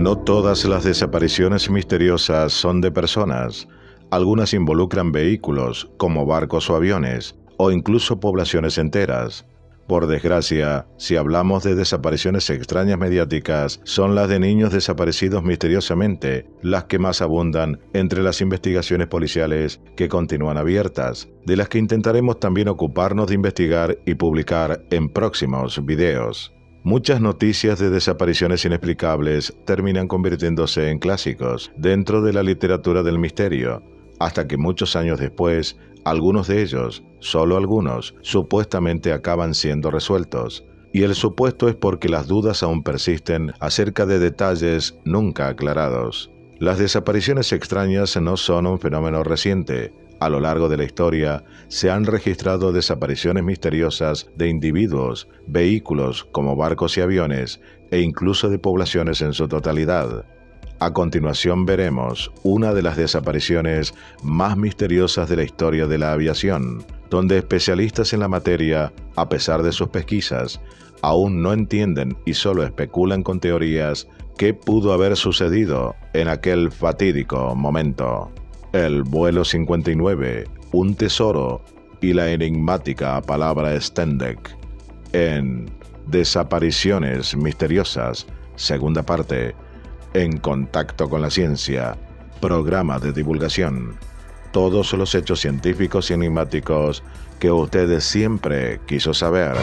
No todas las desapariciones misteriosas son de personas. Algunas involucran vehículos, como barcos o aviones, o incluso poblaciones enteras. Por desgracia, si hablamos de desapariciones extrañas mediáticas, son las de niños desaparecidos misteriosamente las que más abundan entre las investigaciones policiales que continúan abiertas, de las que intentaremos también ocuparnos de investigar y publicar en próximos videos. Muchas noticias de desapariciones inexplicables terminan convirtiéndose en clásicos dentro de la literatura del misterio, hasta que muchos años después, algunos de ellos, solo algunos, supuestamente acaban siendo resueltos. Y el supuesto es porque las dudas aún persisten acerca de detalles nunca aclarados. Las desapariciones extrañas no son un fenómeno reciente. A lo largo de la historia, se han registrado desapariciones misteriosas de individuos, vehículos como barcos y aviones, e incluso de poblaciones en su totalidad. A continuación veremos una de las desapariciones más misteriosas de la historia de la aviación, donde especialistas en la materia, a pesar de sus pesquisas, aún no entienden y solo especulan con teorías qué pudo haber sucedido en aquel fatídico momento. El vuelo 59, un tesoro y la enigmática palabra Stendek. En Desapariciones misteriosas, segunda parte. En contacto con la ciencia, programa de divulgación. Todos los hechos científicos y enigmáticos que usted siempre quiso saber.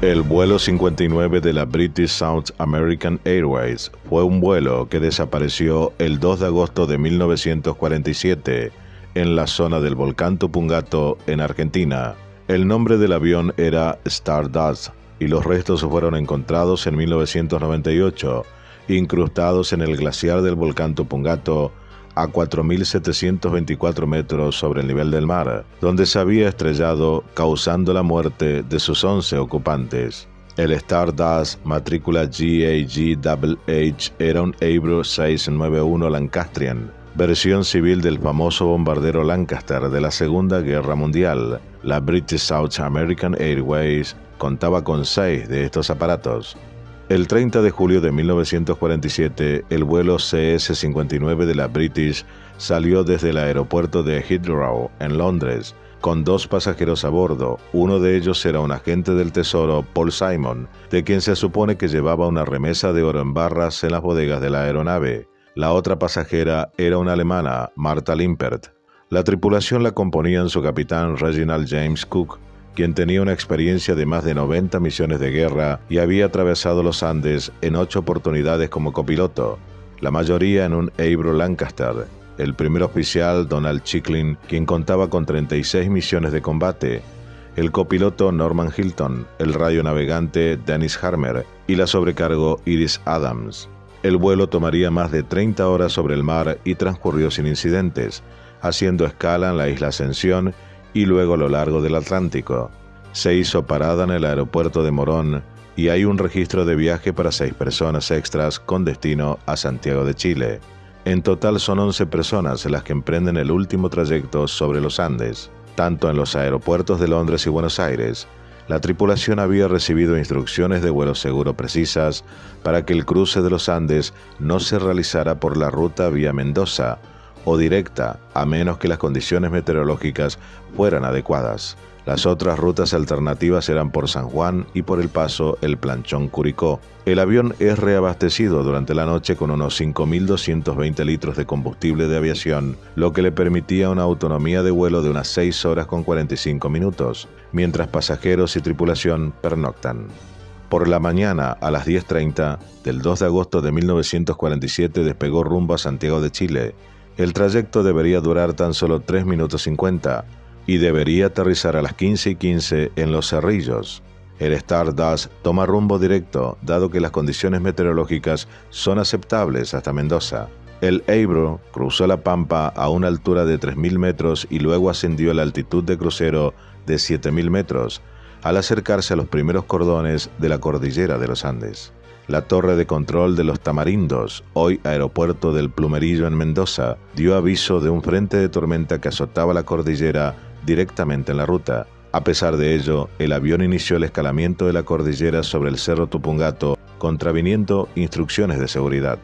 El vuelo 59 de la British South American Airways fue un vuelo que desapareció el 2 de agosto de 1947 en la zona del volcán Tupungato, en Argentina. El nombre del avión era Stardust y los restos fueron encontrados en 1998, incrustados en el glaciar del volcán Tupungato a 4.724 metros sobre el nivel del mar, donde se había estrellado causando la muerte de sus 11 ocupantes. El Stardust, matrícula GAGHH, era un Avro 691 Lancastrian, versión civil del famoso bombardero Lancaster de la Segunda Guerra Mundial. La British South American Airways contaba con 6 de estos aparatos. El 30 de julio de 1947, el vuelo CS-59 de la British salió desde el aeropuerto de Heathrow, en Londres, con 2 pasajeros a bordo. Uno de ellos era un agente del Tesoro, Paul Simon, de quien se supone que llevaba una remesa de oro en barras en las bodegas de la aeronave. La otra pasajera era una alemana, Martha Limpert. La tripulación la componían su capitán Reginald James Cook, quien tenía una experiencia de más de 90 misiones de guerra y había atravesado los Andes en 8 oportunidades como copiloto, la mayoría en un Avro Lancaster. El primer oficial, Donald Chicklin, quien contaba con 36 misiones de combate, el copiloto Norman Hilton, el radionavegante Dennis Harmer y la sobrecargo Iris Adams. El vuelo tomaría más de 30 horas sobre el mar y transcurrió sin incidentes, haciendo escala en la isla Ascensión y luego a lo largo del Atlántico. Se hizo parada en el aeropuerto de Morón y hay un registro de viaje para 6 personas extras con destino a Santiago de Chile. En total son 11 personas las que emprenden el último trayecto sobre los Andes. Tanto en los aeropuertos de Londres y Buenos Aires, la tripulación había recibido instrucciones de vuelo seguro precisas para que el cruce de los Andes no se realizara por la ruta vía Mendoza o directa, a menos que las condiciones meteorológicas fueran adecuadas. Las otras rutas alternativas eran por San Juan y por el paso El Planchón Curicó. El avión es reabastecido durante la noche con unos 5.220 litros de combustible de aviación, lo que le permitía una autonomía de vuelo de unas 6 horas con 45 minutos, mientras pasajeros y tripulación pernoctan. Por la mañana, a las 10:30 del 2 de agosto de 1947 despegó rumbo a Santiago de Chile. El trayecto debería durar tan solo 3 minutos 50 y debería aterrizar a las 15:15 en Los Cerrillos. El Stardust toma rumbo directo, dado que las condiciones meteorológicas son aceptables hasta Mendoza. El Avro cruzó la Pampa a una altura de 3.000 metros y luego ascendió a la altitud de crucero de 7.000 metros, al acercarse a los primeros cordones de la cordillera de los Andes. La torre de control de los Tamarindos, hoy aeropuerto del Plumerillo en Mendoza, dio aviso de un frente de tormenta que azotaba la cordillera directamente en la ruta. A pesar de ello, el avión inició el escalamiento de la cordillera sobre el Cerro Tupungato, contraviniendo instrucciones de seguridad.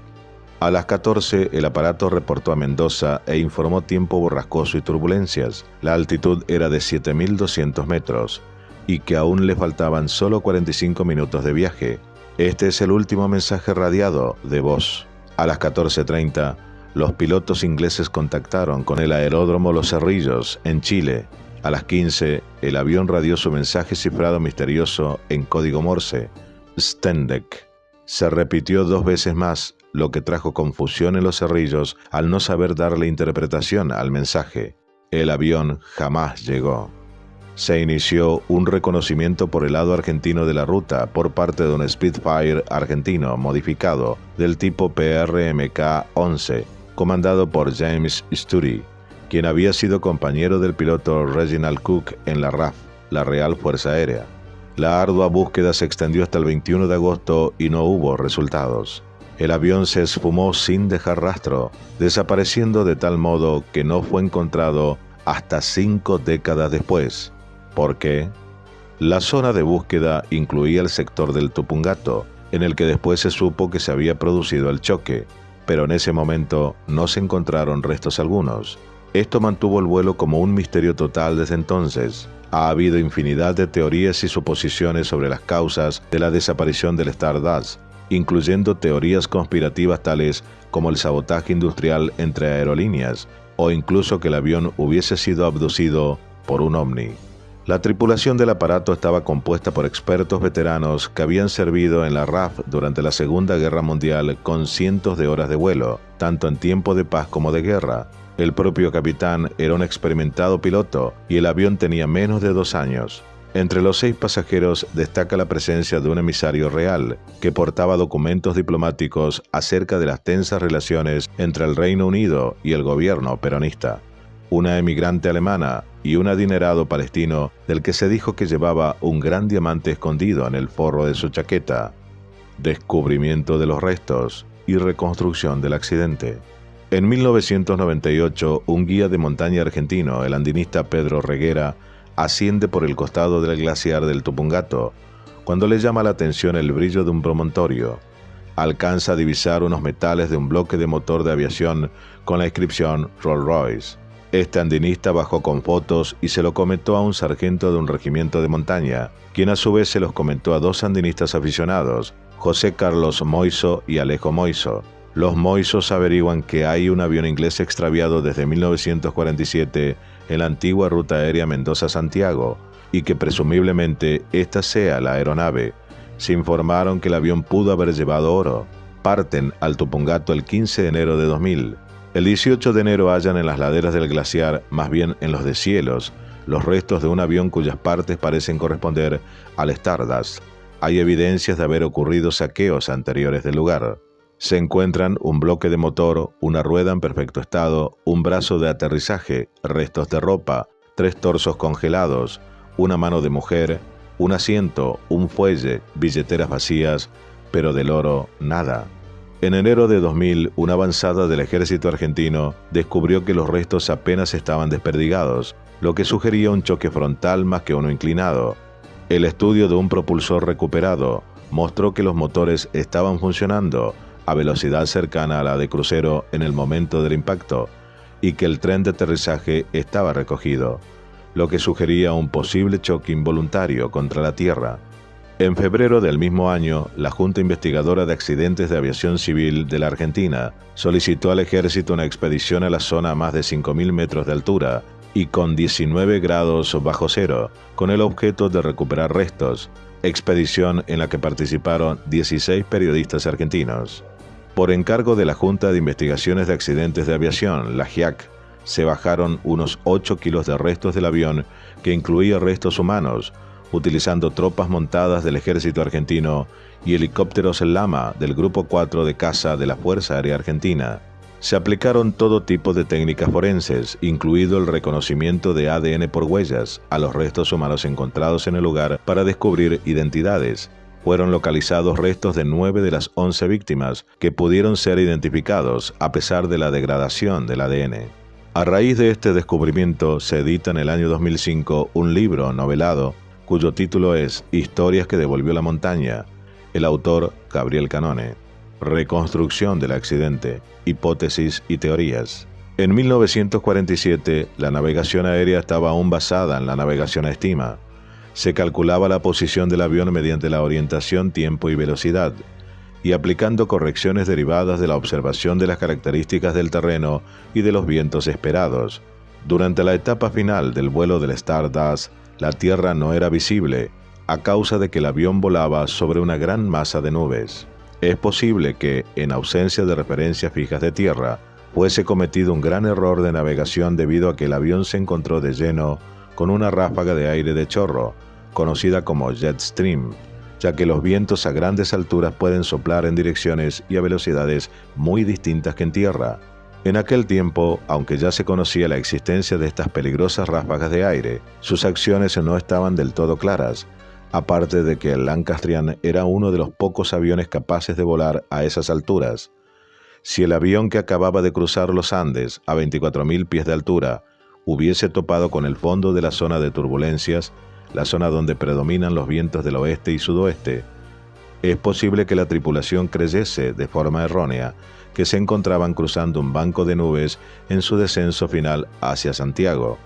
A las 14, el aparato reportó a Mendoza e informó tiempo borrascoso y turbulencias. La altitud era de 7.200 metros y que aún le faltaban solo 45 minutos de viaje. Este es el último mensaje radiado de voz. A las 14:30, los pilotos ingleses contactaron con el aeródromo Los Cerrillos, en Chile. A las 15, el avión radió su mensaje cifrado misterioso en código Morse, Stendek. Se repitió 2 veces más, lo que trajo confusión en Los Cerrillos al no saber darle interpretación al mensaje. El avión jamás llegó. Se inició un reconocimiento por el lado argentino de la ruta por parte de un Spitfire argentino modificado del tipo PRMK-11, comandado por James Sturi, quien había sido compañero del piloto Reginald Cook en la RAF, la Real Fuerza Aérea. La ardua búsqueda se extendió hasta el 21 de agosto y no hubo resultados. El avión se esfumó sin dejar rastro, desapareciendo de tal modo que no fue encontrado hasta 5 décadas después. ¿Por qué? La zona de búsqueda incluía el sector del Tupungato, en el que después se supo que se había producido el choque, pero en ese momento no se encontraron restos algunos. Esto mantuvo el vuelo como un misterio total desde entonces. Ha habido infinidad de teorías y suposiciones sobre las causas de la desaparición del Stardust, incluyendo teorías conspirativas tales como el sabotaje industrial entre aerolíneas, o incluso que el avión hubiese sido abducido por un ovni. La tripulación del aparato estaba compuesta por expertos veteranos que habían servido en la RAF durante la Segunda Guerra Mundial con cientos de horas de vuelo, tanto en tiempo de paz como de guerra. El propio capitán era un experimentado piloto y el avión tenía menos de 2 años. Entre los 6 pasajeros destaca la presencia de un emisario real que portaba documentos diplomáticos acerca de las tensas relaciones entre el Reino Unido y el gobierno peronista. Una emigrante alemana y un adinerado palestino del que se dijo que llevaba un gran diamante escondido en el forro de su chaqueta. Descubrimiento de los restos y reconstrucción del accidente. En 1998, un guía de montaña argentino, el andinista Pedro Reguera, asciende por el costado del glaciar del Tupungato, cuando le llama la atención el brillo de un promontorio. Alcanza a divisar unos metales de un bloque de motor de aviación con la inscripción Rolls-Royce. Este andinista bajó con fotos y se lo comentó a un sargento de un regimiento de montaña, quien a su vez se los comentó a 2 andinistas aficionados, José Carlos Moiso y Alejo Moiso. Los Moisos averiguan que hay un avión inglés extraviado desde 1947 en la antigua ruta aérea Mendoza-Santiago y que presumiblemente esta sea la aeronave. Se informaron que el avión pudo haber llevado oro. Parten al Tupungato el 15 de enero de 2000. El 18 de enero hallan en las laderas del glaciar, más bien en los deshielos, los restos de un avión cuyas partes parecen corresponder al Stardust. Hay evidencias de haber ocurrido saqueos anteriores del lugar. Se encuentran un bloque de motor, una rueda en perfecto estado, un brazo de aterrizaje, restos de ropa, 3 torsos congelados, una mano de mujer, un asiento, un fuelle, billeteras vacías, pero del oro nada. En enero de 2000, una avanzada del ejército argentino descubrió que los restos apenas estaban desperdigados, lo que sugería un choque frontal más que uno inclinado. El estudio de un propulsor recuperado mostró que los motores estaban funcionando a velocidad cercana a la de crucero en el momento del impacto y que el tren de aterrizaje estaba recogido, lo que sugería un posible choque involuntario contra la Tierra. En febrero del mismo año, la Junta Investigadora de Accidentes de Aviación Civil de la Argentina solicitó al Ejército una expedición a la zona a más de 5.000 metros de altura y con 19 grados bajo cero, con el objeto de recuperar restos, expedición en la que participaron 16 periodistas argentinos. Por encargo de la Junta de Investigaciones de Accidentes de Aviación, la JIAC, se bajaron unos 8 kilos de restos del avión que incluía restos humanos, utilizando tropas montadas del ejército argentino y helicópteros Lama del Grupo 4 de caza de la Fuerza Aérea Argentina. Se aplicaron todo tipo de técnicas forenses, incluido el reconocimiento de ADN por huellas, a los restos humanos encontrados en el lugar para descubrir identidades. Fueron localizados restos de 9 de las 11 víctimas, que pudieron ser identificados a pesar de la degradación del ADN. A raíz de este descubrimiento se edita en el año 2005 un libro novelado cuyo título es Historias que devolvió la montaña. El autor, Gabriel Canone. Reconstrucción del accidente, hipótesis y teorías. En 1947, la navegación aérea estaba aún basada en la navegación a estima. Se calculaba la posición del avión mediante la orientación, tiempo y velocidad, y aplicando correcciones derivadas de la observación de las características del terreno y de los vientos esperados. Durante la etapa final del vuelo del Stardust, la Tierra no era visible, a causa de que el avión volaba sobre una gran masa de nubes. Es posible que, en ausencia de referencias fijas de tierra, fuese cometido un gran error de navegación debido a que el avión se encontró de lleno con una ráfaga de aire de chorro, conocida como jet stream, ya que los vientos a grandes alturas pueden soplar en direcciones y a velocidades muy distintas que en tierra. En aquel tiempo, aunque ya se conocía la existencia de estas peligrosas ráfagas de aire, sus acciones no estaban del todo claras, aparte de que el Lancastrian era uno de los pocos aviones capaces de volar a esas alturas. Si el avión que acababa de cruzar los Andes a 24.000 pies de altura hubiese topado con el fondo de la zona de turbulencias, la zona donde predominan los vientos del oeste y sudoeste, es posible que la tripulación creyese, de forma errónea, que se encontraban cruzando un banco de nubes en su descenso final hacia Santiago,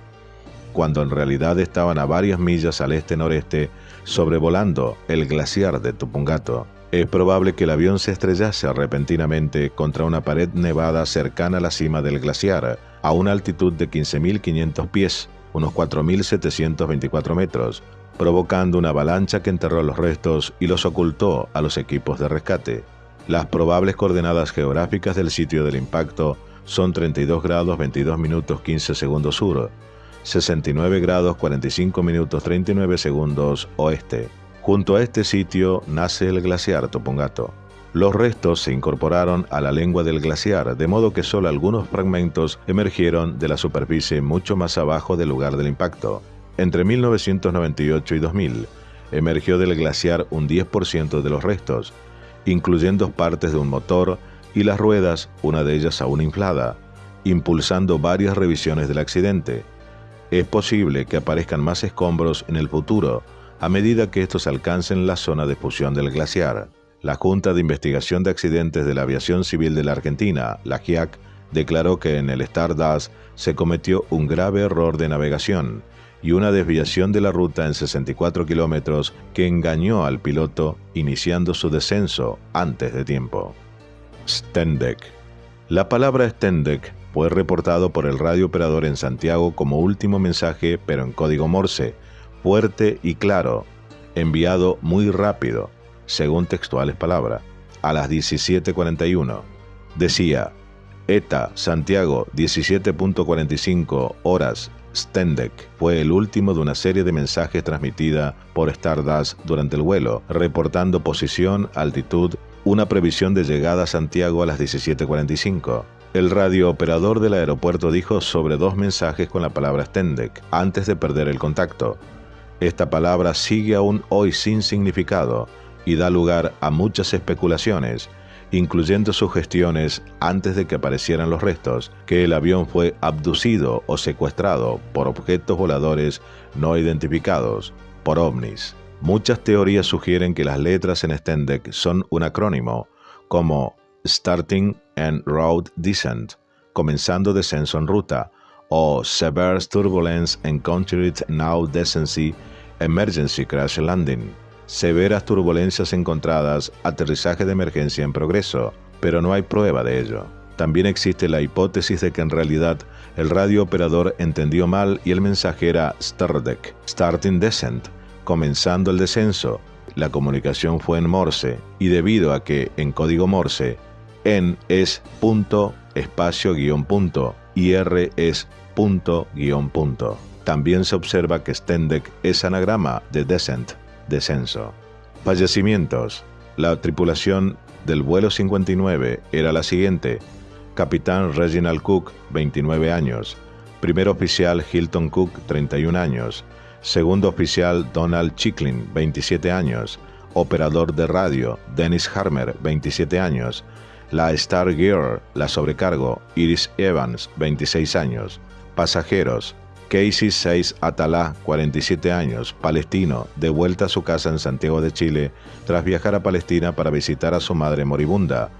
cuando en realidad estaban a varias millas al este-noreste sobrevolando el glaciar de Tupungato. Es probable que el avión se estrellase repentinamente contra una pared nevada cercana a la cima del glaciar, a una altitud de 15.500 pies, unos 4.724 metros, provocando una avalancha que enterró los restos y los ocultó a los equipos de rescate. Las probables coordenadas geográficas del sitio del impacto son 32 grados 22 minutos 15 segundos sur, 69 grados 45 minutos 39 segundos oeste. Junto a este sitio nace el glaciar Tupungato. Los restos se incorporaron a la lengua del glaciar, de modo que solo algunos fragmentos emergieron de la superficie mucho más abajo del lugar del impacto. Entre 1998 y 2000, emergió del glaciar un 10% de los restos, incluyendo partes de un motor y las ruedas, una de ellas aún inflada, impulsando varias revisiones del accidente. Es posible que aparezcan más escombros en el futuro, a medida que estos alcancen la zona de fusión del glaciar. La Junta de Investigación de Accidentes de la Aviación Civil de la Argentina, la JIAC, declaró que en el Stardust se cometió un grave error de navegación y una desviación de la ruta en 64 kilómetros que engañó al piloto, iniciando su descenso antes de tiempo. Stendek. La palabra Stendek fue reportado por el radiooperador en Santiago como último mensaje, pero en código Morse, fuerte y claro, enviado muy rápido, según textuales palabras, a las 17:41. Decía: ETA, Santiago, 17:45 horas, Stendek. Fue el último de una serie de mensajes transmitida por Stardust durante el vuelo, reportando posición, altitud, una previsión de llegada a Santiago a las 17:45. El radiooperador del aeropuerto dijo sobre 2 mensajes con la palabra Stendek antes de perder el contacto. Esta palabra sigue aún hoy sin significado y da lugar a muchas especulaciones, incluyendo sugestiones antes de que aparecieran los restos, que el avión fue abducido o secuestrado por objetos voladores no identificados, por ovnis. Muchas teorías sugieren que las letras en Stendek son un acrónimo, como Starting en Route Descent, comenzando descenso en ruta, o Severe Turbulence Encountered Now Descency Emergency Crash Landing, severas turbulencias encontradas, aterrizaje de emergencia en progreso, pero no hay prueba de ello. También existe la hipótesis de que en realidad el radiooperador entendió mal y el mensaje era Stardek, Starting Descent, comenzando el descenso. La comunicación fue en Morse, y debido a que en código Morse en es punto, espacio, guión punto, y R es punto, guión punto. También se observa que Stendek es anagrama de Descent, descenso. Fallecimientos. La tripulación del vuelo 59 era la siguiente: Capitán Reginald Cook, 29 años. Primer oficial Hilton Cook, 31 años. Segundo oficial Donald Chicklin, 27 años. Operador de radio Dennis Harmer, 27 años. La Star Girl, la sobrecargo, Iris Evans, 26 años. Pasajeros: Casey 6 Atalá, 47 años, palestino, de vuelta a su casa en Santiago de Chile tras viajar a Palestina para visitar a su madre moribunda.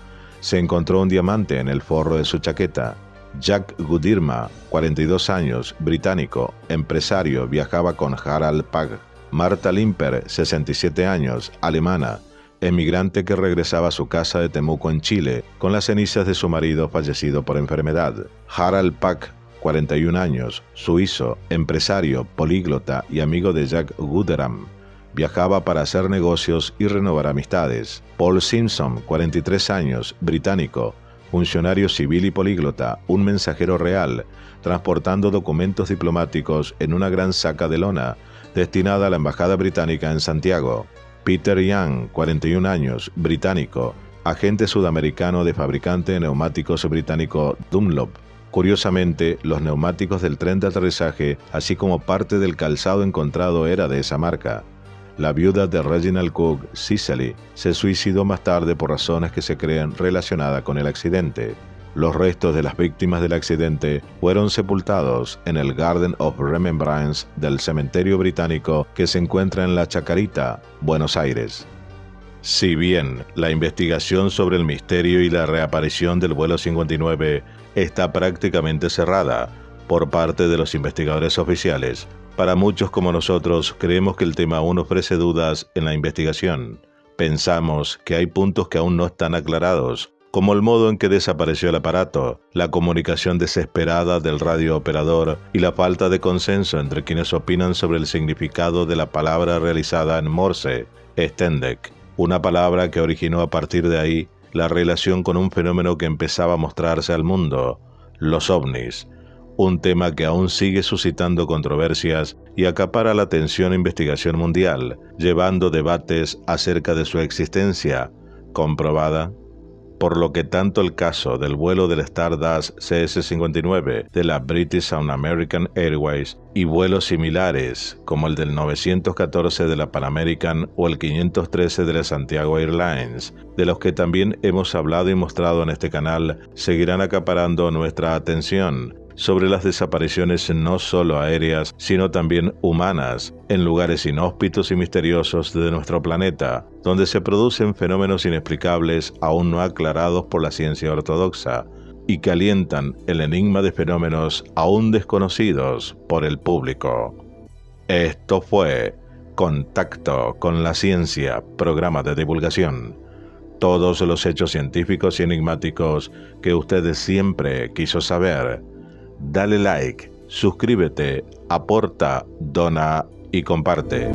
Se encontró un diamante en el forro de su chaqueta. Jack Gudirma, 42 años, británico, empresario, viajaba con Harald Pag. Marta Limper, 67 años, alemana, emigrante que regresaba a su casa de Temuco en Chile con las cenizas de su marido fallecido por enfermedad. Harald Pag, 41 años, suizo, empresario, políglota y amigo de Jack Guderam. Viajaba para hacer negocios y renovar amistades. Paul Simpson, 43 años, británico, funcionario civil y políglota, un mensajero real, transportando documentos diplomáticos en una gran saca de lona destinada a la Embajada Británica en Santiago. Peter Young, 41 años, británico, agente sudamericano de fabricante de neumáticos británico Dunlop. Curiosamente, los neumáticos del tren de aterrizaje, así como parte del calzado encontrado, era de esa marca. La viuda de Reginald Cook, Cicely, se suicidó más tarde por razones que se creen relacionadas con el accidente. Los restos de las víctimas del accidente fueron sepultados en el Garden of Remembrance del cementerio británico que se encuentra en La Chacarita, Buenos Aires. Si bien la investigación sobre el misterio y la reaparición del vuelo 59 está prácticamente cerrada por parte de los investigadores oficiales, para muchos como nosotros creemos que el tema aún ofrece dudas en la investigación. Pensamos que hay puntos que aún no están aclarados, como el modo en que desapareció el aparato, la comunicación desesperada del radiooperador y la falta de consenso entre quienes opinan sobre el significado de la palabra realizada en Morse, Stendek, una palabra que originó a partir de ahí la relación con un fenómeno que empezaba a mostrarse al mundo, los ovnis, un tema que aún sigue suscitando controversias y acapara la atención e investigación mundial, llevando debates acerca de su existencia comprobada, por lo que tanto el caso del vuelo del Stardust CS-59 de la British South American Airways y vuelos similares como el del 914 de la Pan American o el 513 de la Santiago Airlines, de los que también hemos hablado y mostrado en este canal, seguirán acaparando nuestra atención sobre las desapariciones no solo aéreas, sino también humanas, en lugares inhóspitos y misteriosos de nuestro planeta, donde se producen fenómenos inexplicables aún no aclarados por la ciencia ortodoxa, y que alientan el enigma de fenómenos aún desconocidos por el público. Esto fue Contacto con la Ciencia, programa de divulgación. Todos los hechos científicos y enigmáticos que usted siempre quiso saber. Dale like, suscríbete, aporta, dona y comparte.